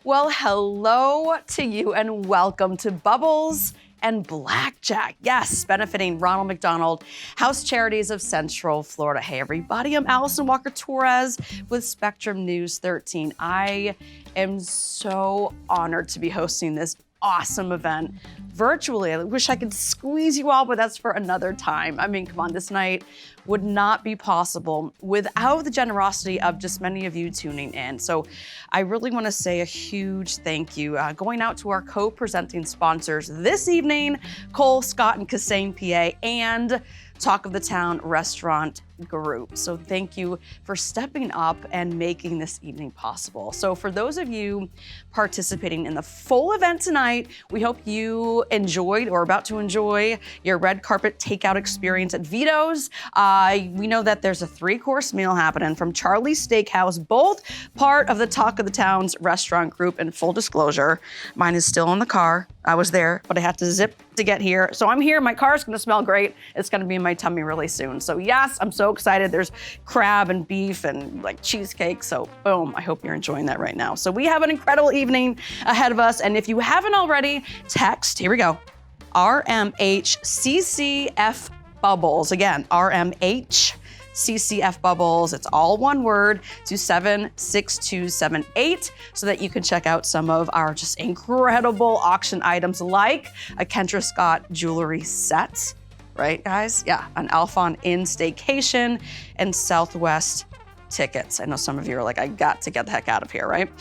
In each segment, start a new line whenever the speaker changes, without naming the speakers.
Well, hello to you and welcome to Bubbles and Blackjack. Yes, benefiting Ronald McDonald House Charities of Central Florida. Hey, everybody, I'm Allison Walker Torres with Spectrum News 13. I am so honored to be hosting this awesome event virtually. I wish I could squeeze you all, but that's for another time. I mean, come on, this night would not be possible without the generosity of just many of you tuning in. So I really want to say a huge thank you going out to our co-presenting sponsors this evening, Cole, Scott, and Kissane, PA, and Talk of the Town Restaurant Group. So thank you for stepping up and making this evening possible. So for those of you participating in the full event tonight, we hope you enjoyed or are about to enjoy your red carpet takeout experience at Vito's. We know that there's a 3-course meal happening from Charlie's Steakhouse, both part of the Talk of the Town's Restaurant Group. And full disclosure, mine is still in the car. I was there, but I had to zip to get here. So I'm here, my car's gonna smell great. It's gonna be in my tummy really soon. So yes, I'm so excited. There's crab and beef and like cheesecake. So boom, I hope you're enjoying that right now. So we have an incredible evening ahead of us. And if you haven't already, text, here we go, RMHCCF Bubbles. Again, RMHCCF Bubbles. It's all one word to 76278 so that you can check out some of our just incredible auction items like a Kendra Scott jewelry set. Right, guys? Yeah, an Alphon Inn staycation and Southwest tickets. I know some of you are like, I got to get the heck out of here, right?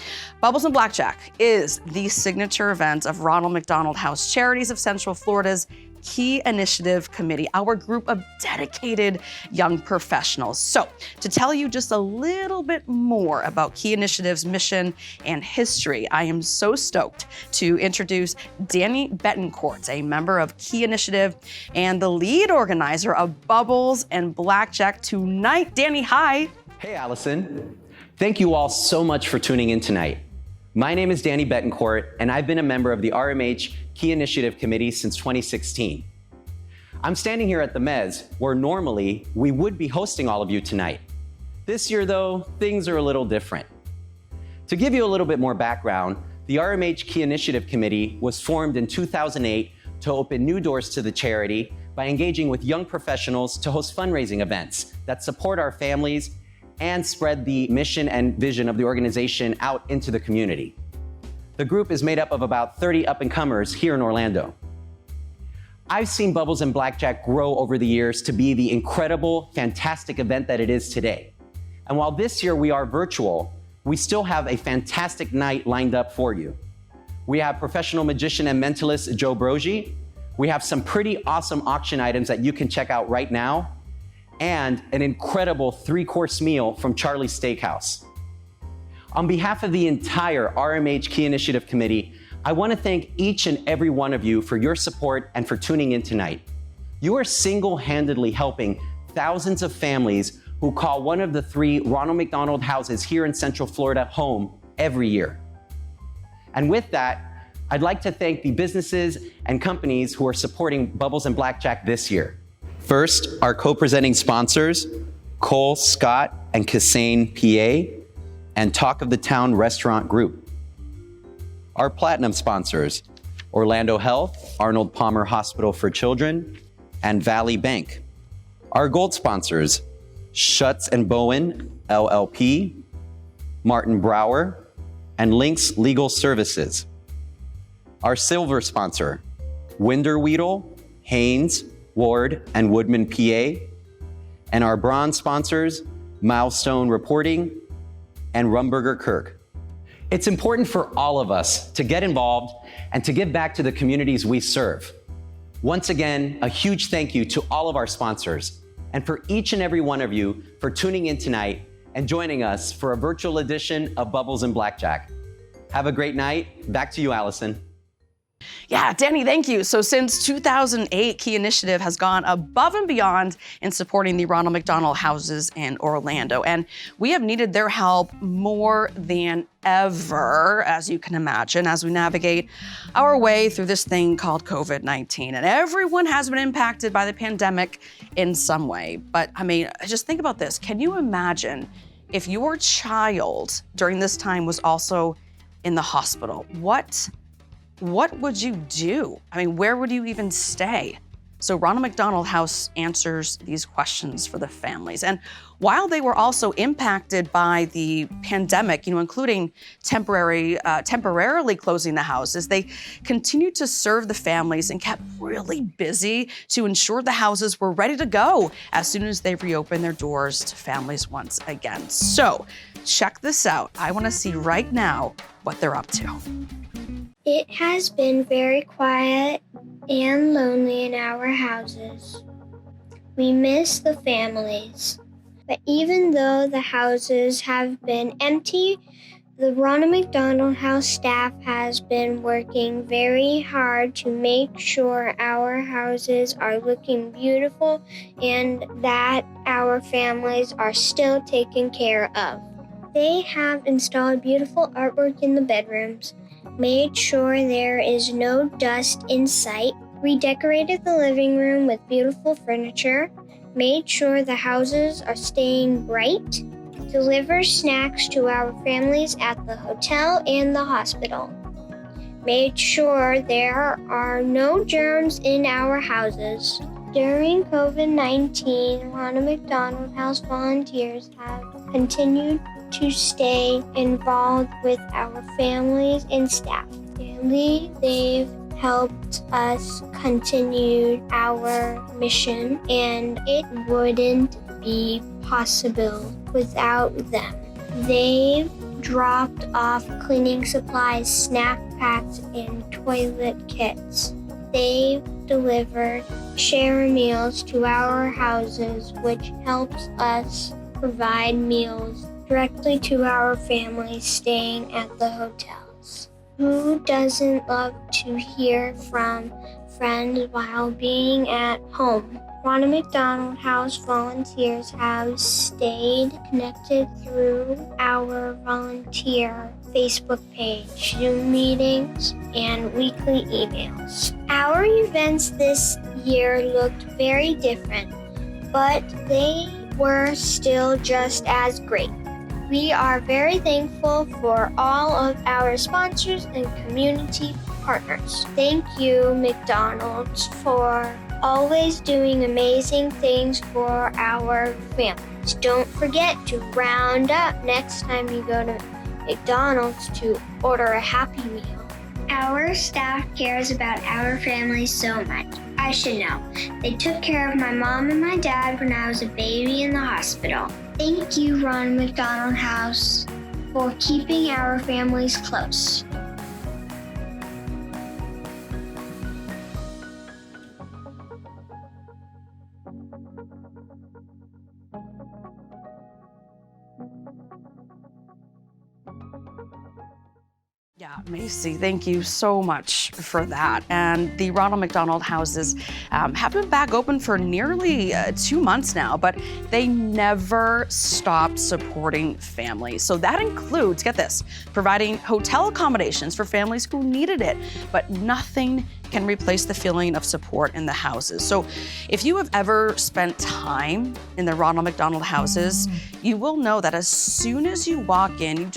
Bubbles and Blackjack is the signature event of Ronald McDonald House Charities of Central Florida's Key Initiative Committee, our group of dedicated young professionals. So to tell you just a little bit more about Key Initiative's mission and history, I am so stoked to introduce Danny Betancourt, a member of Key Initiative and the lead organizer of Bubbles and Blackjack tonight. Danny, hi.
Hey, Allison. Thank you all so much for tuning in tonight. My name is Danny Betancourt, and I've been a member of the RMH Key Initiative Committee since 2016. I'm standing here at the Mez, where normally we would be hosting all of you tonight. This year, though, things are a little different. To give you a little bit more background, the RMH Key Initiative Committee was formed in 2008 to open new doors to the charity by engaging with young professionals to host fundraising events that support our families and spread the mission and vision of the organization out into the community. The group is made up of about 30 up-and-comers here in Orlando. I've seen Bubbles and Blackjack grow over the years to be the incredible, fantastic event that it is today. And while this year we are virtual, we still have a fantastic night lined up for you. We have professional magician and mentalist Joe Brogie. We have some pretty awesome auction items that you can check out right now, and an incredible 3-course meal from Charlie's Steakhouse. On behalf of the entire RMH Key Initiative Committee, I want to thank each and every one of you for your support and for tuning in tonight. You are single-handedly helping thousands of families who call one of the 3 Ronald McDonald houses here in Central Florida home every year. And with that, I'd like to thank the businesses and companies who are supporting Bubbles and Blackjack this year. First, our co-presenting sponsors, Cole, Scott, and Kissane, PA, and Talk of the Town Restaurant Group. Our platinum sponsors, Orlando Health, Arnold Palmer Hospital for Children, and Valley Bank. Our gold sponsors, Schutz and Bowen, LLP, Martin Brower, and Lynx Legal Services. Our silver sponsor, Winder Weedle, Haynes, Ward, and Woodman, PA, and our bronze sponsors, Milestone Reporting and Rumberger Kirk. It's important for all of us to get involved and to give back to the communities we serve. Once again, a huge thank you to all of our sponsors, and for each and every one of you for tuning in tonight and joining us for a virtual edition of Bubbles and Blackjack. Have a great night. Back to you, Allison.
Yeah, Danny, thank you. So since 2008, Key Initiative has gone above and beyond in supporting the Ronald McDonald houses in Orlando. And we have needed their help more than ever, as you can imagine, as we navigate our way through this thing called COVID-19. And everyone has been impacted by the pandemic in some way. But I mean, just think about this. Can you imagine if your child during this time was also in the hospital, what would you do? I mean, where would you even stay? So Ronald McDonald House answers these questions for the families. And while they were also impacted by the pandemic, including temporarily closing the houses, they continued to serve the families and kept really busy to ensure the houses were ready to go as soon as they reopened their doors to families once again. So check this out. I want to see right now what they're up to.
It has been very quiet and lonely in our houses. We miss the families. But even though the houses have been empty, the Ronald McDonald House staff has been working very hard to make sure our houses are looking beautiful and that our families are still taken care of. They have installed beautiful artwork in the bedrooms, made sure there is no dust in sight, redecorated the living room with beautiful furniture, made sure the houses are staying bright, deliver snacks to our families at the hotel and the hospital, made sure there are no germs in our houses. During COVID-19, Ronald McDonald House volunteers have continued to stay involved with our families and staff. They've helped us continue our mission, and it wouldn't be possible without them. They've dropped off cleaning supplies, snack packs, and toilet kits. They've delivered share meals to our houses, which helps us provide meals directly to our families staying at the hotels. Who doesn't love to hear from friends while being at home? Ronald McDonald House volunteers have stayed connected through our volunteer Facebook page, Zoom meetings, and weekly emails. Our events this year looked very different, but they were still just as great. We are very thankful for all of our sponsors and community partners. Thank you, McDonald's, for always doing amazing things for our families. Don't forget to round up next time you go to McDonald's to order a Happy Meal. Our staff cares about our families so much. I should know. They took care of my mom and my dad when I was a baby in the hospital. Thank you, Ronald McDonald House, for keeping our families close.
Yeah, Macy, thank you so much for that. And the Ronald McDonald Houses have been back open for nearly 2 months now, but they never stopped supporting families. So that includes, get this, providing hotel accommodations for families who needed it, but nothing can replace the feeling of support in the houses. So if you have ever spent time in the Ronald McDonald Houses, you will know that as soon as you walk in,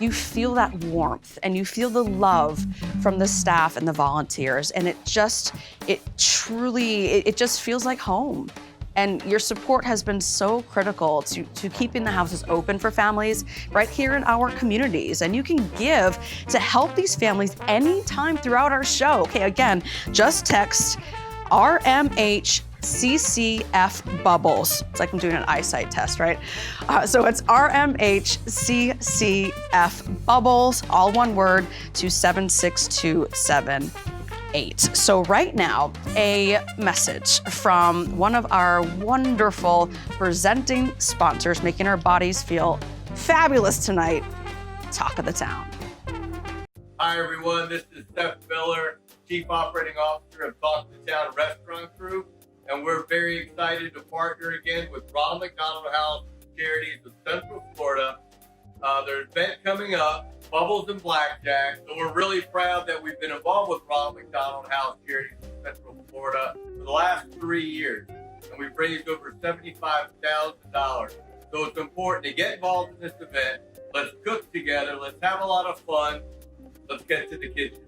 you feel that warmth and you feel the love from the staff and the volunteers. And it just feels like home. And your support has been so critical to keeping the houses open for families right here in our communities. And you can give to help these families anytime throughout our show. Okay, again, just text RMHCCF Bubbles. It's like I'm doing an eyesight test, right? So it's RMHCCF Bubbles, all one word, to 76278. So right now, a message from one of our wonderful presenting sponsors, making our bodies feel fabulous tonight, Talk of the Town.
Hi everyone, this is Steph Miller, Chief Operating Officer of Talk of the Town Restaurant Group, and we're very excited to partner again with Ronald McDonald House Charities of Central Florida. There's an event coming up, Bubbles and Blackjack. So we're really proud that we've been involved with Ronald McDonald House Charities of Central Florida for the last 3 years. And we've raised over $75,000. So it's important to get involved in this event. Let's cook together. Let's have a lot of fun. Let's get to the kitchen.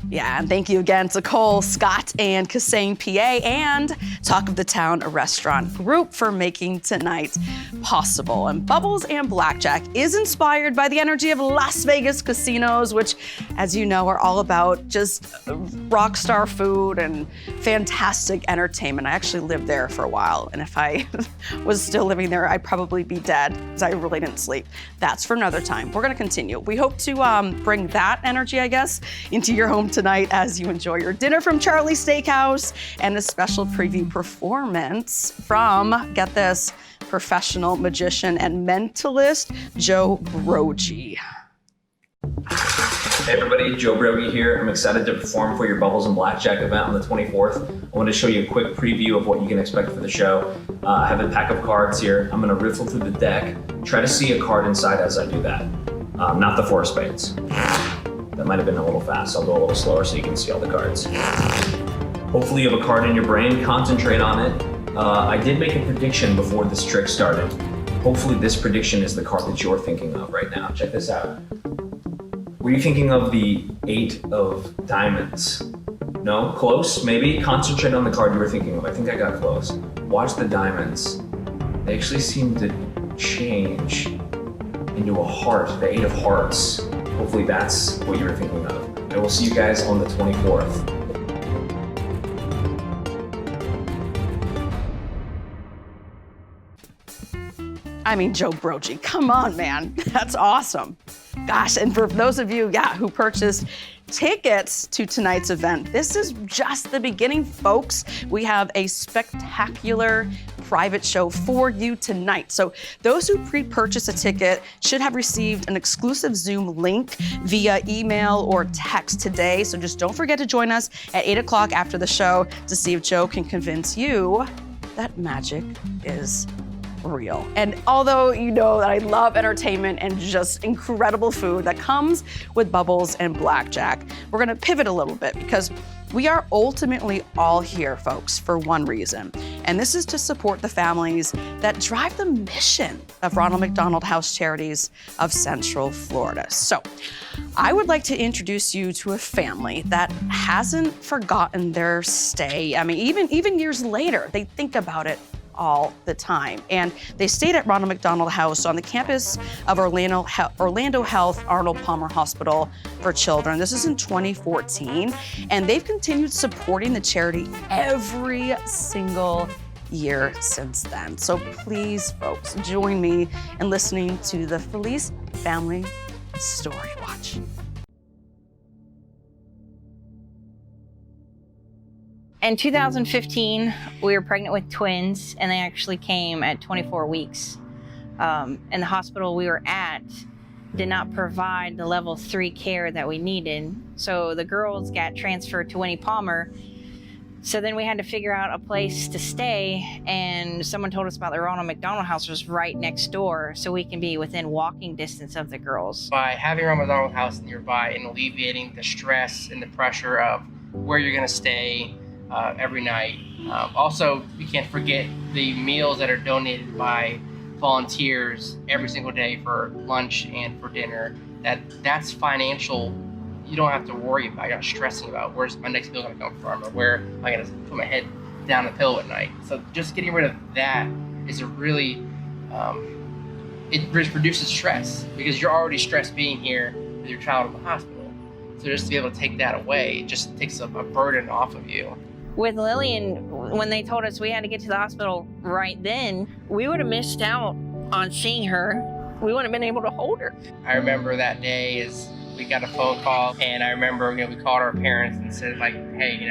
Yeah, and thank you again to Cole, Scott, and Kissane, PA, and Talk of the Town Restaurant Group for making tonight possible. And Bubbles and Blackjack is inspired by the energy of Las Vegas casinos, which, as you know, are all about just rock star food and fantastic entertainment. I actually lived there for a while, and if I was still living there, I'd probably be dead because I really didn't sleep. That's for another time. We're gonna continue. We hope to bring that energy, I guess, into your home tonight as you enjoy your dinner from Charlie's Steakhouse and a special preview performance from, get this, professional magician and mentalist, Joe Brogie.
Hey everybody, Joe Brogie here. I'm excited to perform for your Bubbles and Blackjack event on the 24th. I want to show you a quick preview of what you can expect for the show. I have a pack of cards here. I'm going to riffle through the deck. Try to see a card inside as I do that. Not the 4 of spades. That might have been a little fast. I'll go a little slower so you can see all the cards. Hopefully you have a card in your brain. Concentrate on it. I did make a prediction before this trick started. Hopefully this prediction is the card that you're thinking of right now. Check this out. Were you thinking of the 8 of diamonds? No? Close, maybe? Concentrate on the card you were thinking of. I think I got close. Watch the diamonds. They actually seem to change into a heart, the 8 of hearts. Hopefully that's what you were thinking of. I will see you guys on the 24th.
I mean, Joe Brogie, come on, man. That's awesome. Gosh, and for those of you, who purchased tickets to tonight's event, this is just the beginning, folks. We have a spectacular private show for you tonight. So those who pre-purchase a ticket should have received an exclusive Zoom link via email or text today. So just don't forget to join us at 8 o'clock after the show to see if Joe can convince you that magic is real. And although you know that I love entertainment and just incredible food that comes with Bubbles and Blackjack, we're gonna pivot a little bit because we are ultimately all here, folks, for one reason. And this is to support the families that drive the mission of Ronald McDonald House Charities of Central Florida. So I would like to introduce you to a family that hasn't forgotten their stay. I mean, even years later, they think about it all the time. And they stayed at Ronald McDonald House on the campus of Orlando Health Arnold Palmer Hospital for Children. This is in 2014. And they've continued supporting the charity every single year since then. So please, folks, join me in listening to the Felice Family Story Watch.
In 2015, we were pregnant with twins, and they actually came at 24 weeks. And the hospital we were at did not provide the level 3 care that we needed. So the girls got transferred to Winnie Palmer. So then we had to figure out a place to stay, and someone told us about the Ronald McDonald House was right next door, so we can be within walking distance of the girls.
By having Ronald McDonald House nearby and alleviating the stress and the pressure of where you're gonna stay, every night. Also, you can't forget the meals that are donated by volunteers every single day for lunch and for dinner. That's financial. You don't have to worry about. You're not stressing about where's my next meal gonna come from or where am I gonna put my head down the pillow at night. So just getting rid of that is a really, it reduces stress because you're already stressed being here with your child in the hospital. So just to be able to take that away, it just takes a burden off of you.
With Lillian, when they told us we had to get to the hospital right then, we would have missed out on seeing her. We wouldn't have been able to hold her.
I remember that day is we got a phone call, and I remember we called our parents and said like, hey, you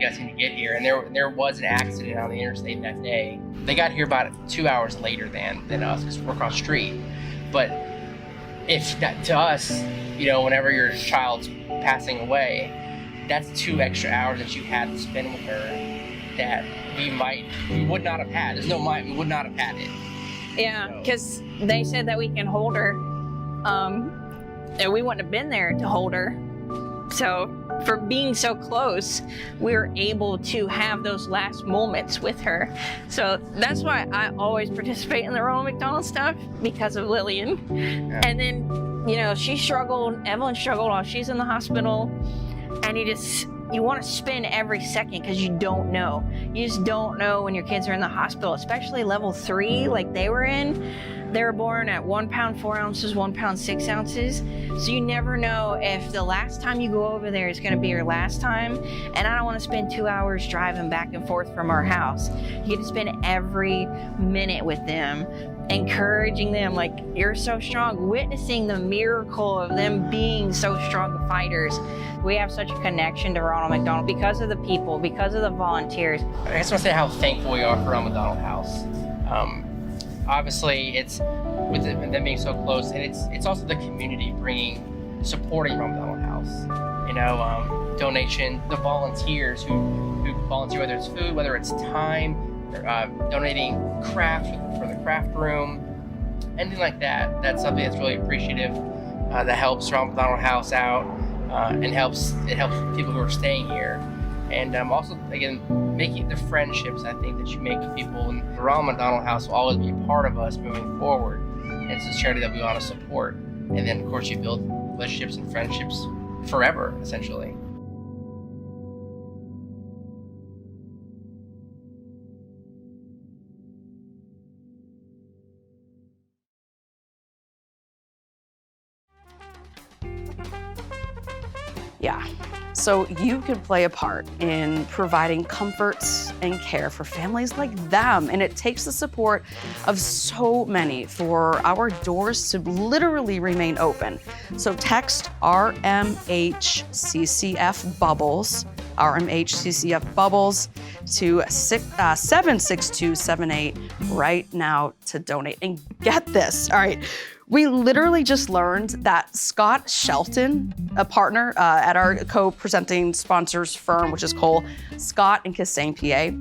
guys need to get here. And there was an accident on the interstate that day. They got here about 2 hours later than us because we're across the street. But if that to us, whenever your child's passing away, that's 2 extra hours that you had to spend with her that we would not have had. There's no might, we would not have had it.
Yeah, because they said that we can hold her, and we wouldn't have been there to hold her So for being so close, we were able to have those last moments with her. So that's why I always participate in the Ronald McDonald stuff, because of Lillian. Yeah. And then, you know, she struggled, Evelyn struggled while she's in the hospital, and you want to spend every second because you don't know. You just don't know when your kids are in the hospital, especially level 3 like they were in. They were born at 1 pound 4 ounces, 1 pound 6 ounces. So you never know if the last time you go over there is going to be your last time. And I don't want to spend 2 hours driving back and forth from our house. You get to spend every minute with them, encouraging them, like, you're so strong, witnessing the miracle of them being so strong fighters. We have such a connection to Ronald McDonald because of the people, because of the volunteers.
I just want to say how thankful we are for Ronald McDonald House. Obviously, it's with them being so close, and it's also the community supporting Ronald McDonald House. You know, donation, the volunteers who volunteer, whether it's food, whether it's time, or, donating craft for the craft room, anything like that. That's something that's really appreciative. That helps Ronald McDonald House out, and it helps people who are staying here. And also, again, making the friendships, I think, that you make with people. And the Ronald McDonald House will always be a part of us moving forward. And it's a charity that we want to support. And then, of course, you build relationships and friendships forever, essentially.
Yeah. So you can play a part in providing comfort and care for families like them. And it takes the support of so many for our doors to literally remain open. So text RMHCCF Bubbles, RMHCCF Bubbles to 76278 right now to donate. And get this, all right. We literally just learned that Scott Shelton, a partner at our co-presenting sponsors firm, which is Cole, Scott and Kissane, PA,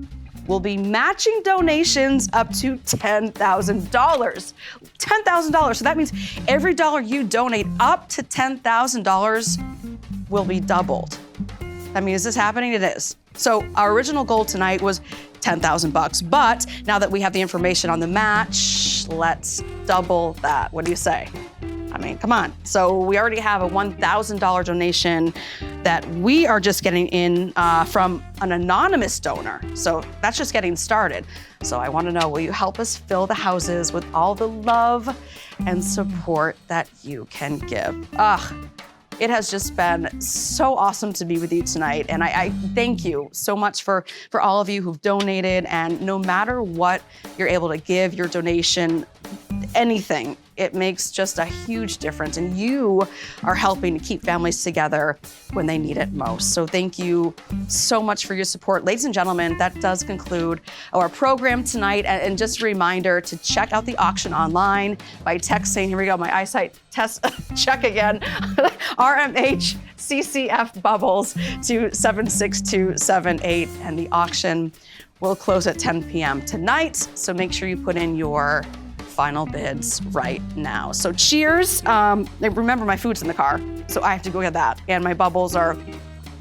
will be matching donations up to $10,000. $10,000. So that means every dollar you donate up to $10,000 will be doubled. I mean, is this happening? It is. So our original goal tonight was $10,000, but now that we have the information on the match, let's double that. What do you say? I mean, come on. So we already have a $1,000 donation that we are just getting in from an anonymous donor. So that's just getting started. So I want to know, will you help us fill the houses with all the love and support that you can give? It has just been so awesome to be with you tonight. And I thank you so much for all of you who've donated. And no matter what you're able to give, your donation, anything, it makes just a huge difference. And you are helping to keep families together when they need it most. So thank you so much for your support. Ladies and gentlemen, that does conclude our program tonight. And just a reminder to check out the auction online by texting, here we go, my eyesight test, check again, RMH CCF Bubbles to 76278. And the auction will close at 10 p.m. tonight. So make sure you put in your final bids right now. So cheers. Remember, my food's in the car, so I have to go get that. And my bubbles are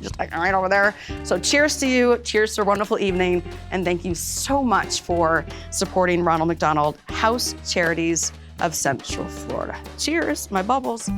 just like right over there. So cheers to you. Cheers to a wonderful evening. And thank you so much for supporting Ronald McDonald House Charities of Central Florida. Cheers, my bubbles.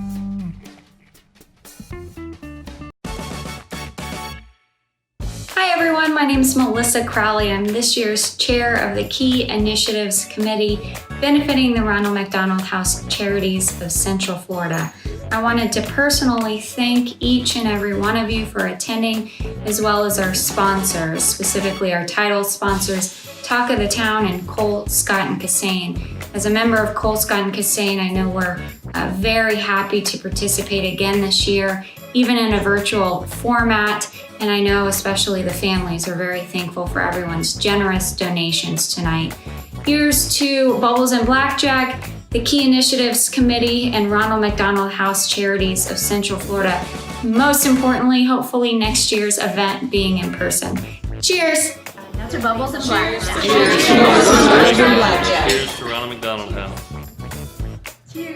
Hi everyone, my name is Melissa Crowley. I'm this year's chair of the Key Initiatives Committee benefiting the Ronald McDonald House Charities of Central Florida. I wanted to personally thank each and every one of you for attending, as well as our sponsors, specifically our title sponsors, Talk of the Town and Cole, Scott, and Kissane. As a member of Cole, Scott, and Kissane, I know we're very happy to participate again this year, even in a virtual format. And I know especially the families are very thankful for everyone's generous donations tonight. Here's to Bubbles and Blackjack, the Key Initiatives Committee, and Ronald McDonald House Charities of Central Florida. Most importantly, hopefully next year's event being in person. Cheers!
Now to Bubbles and Blackjack.
Cheers to Bubbles and Blackjack. Cheers to Ronald McDonald House.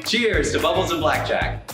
Cheers to Bubbles and Blackjack.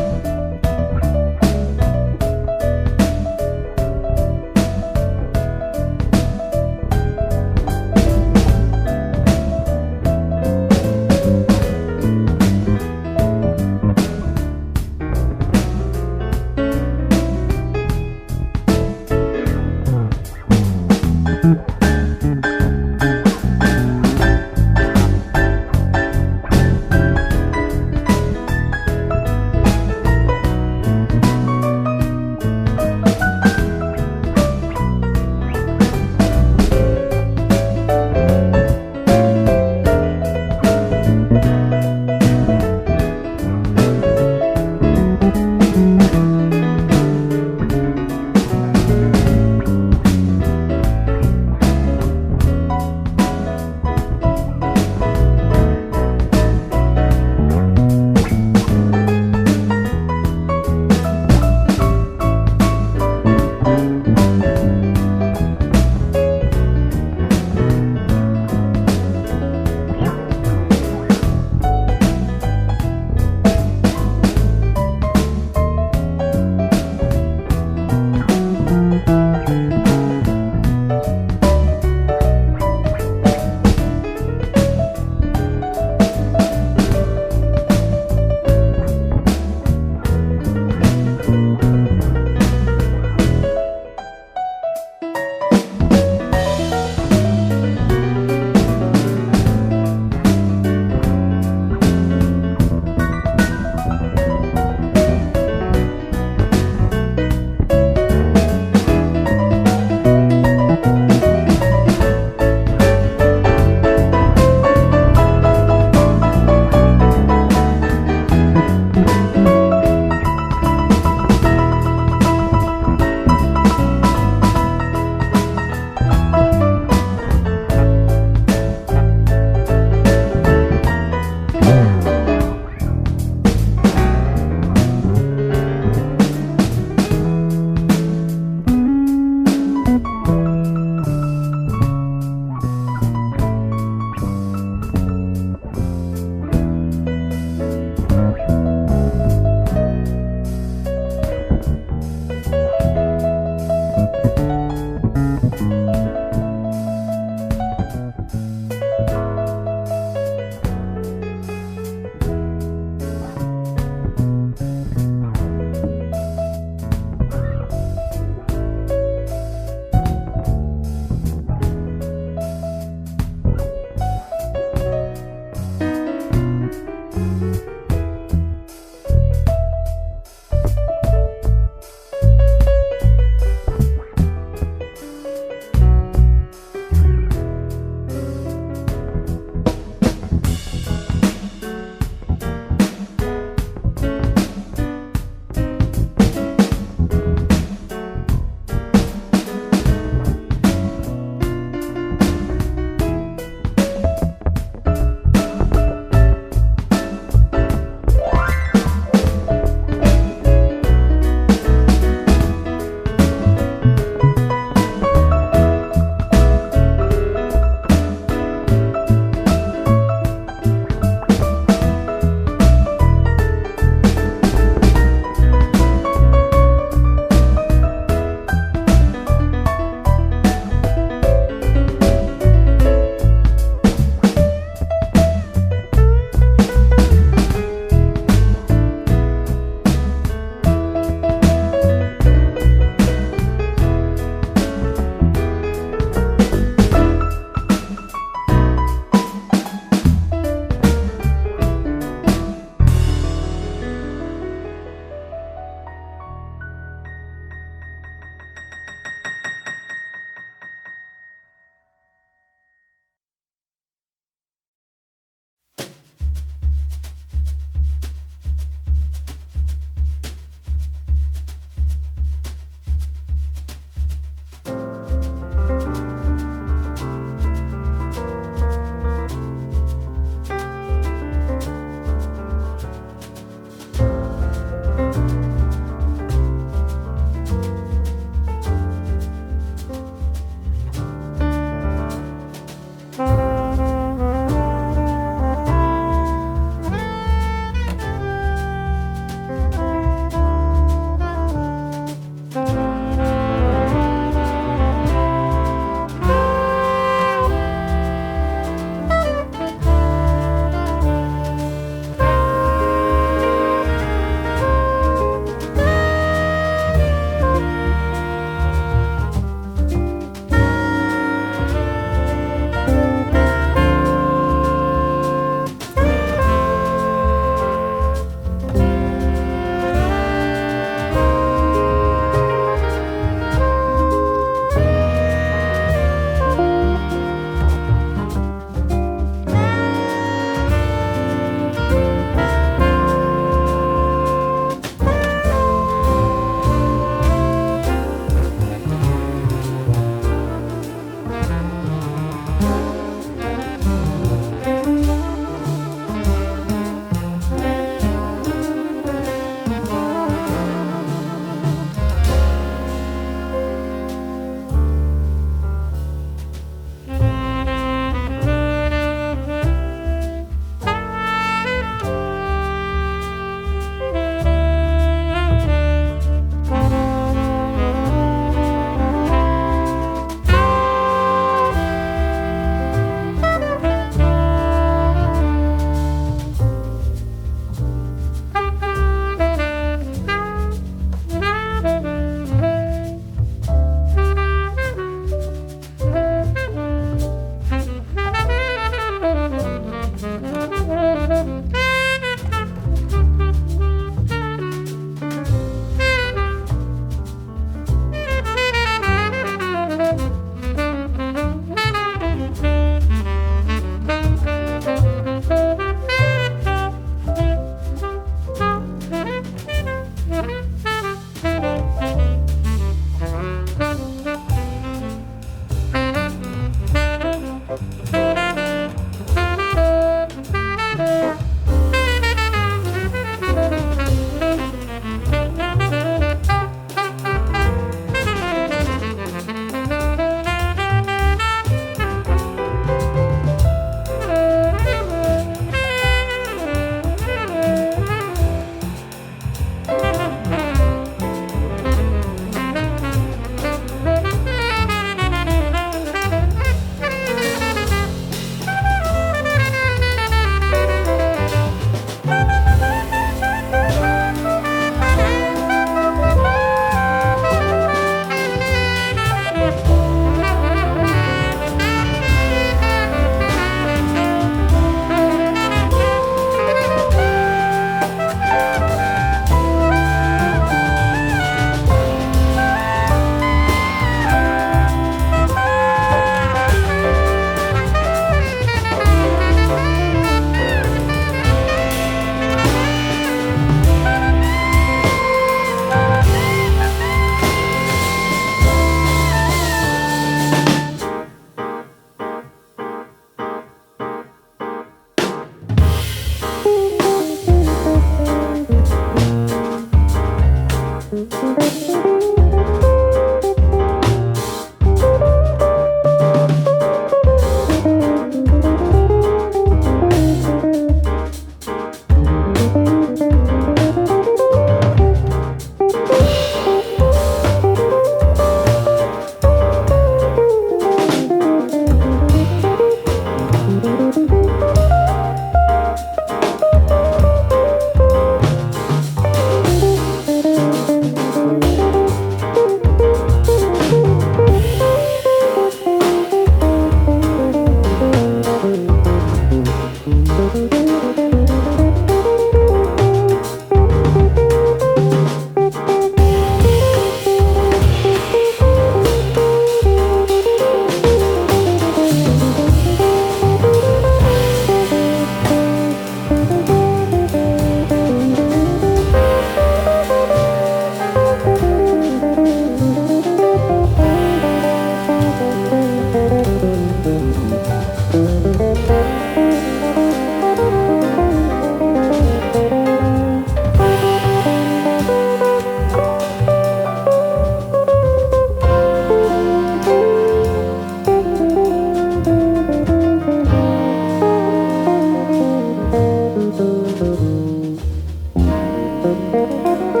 Bye.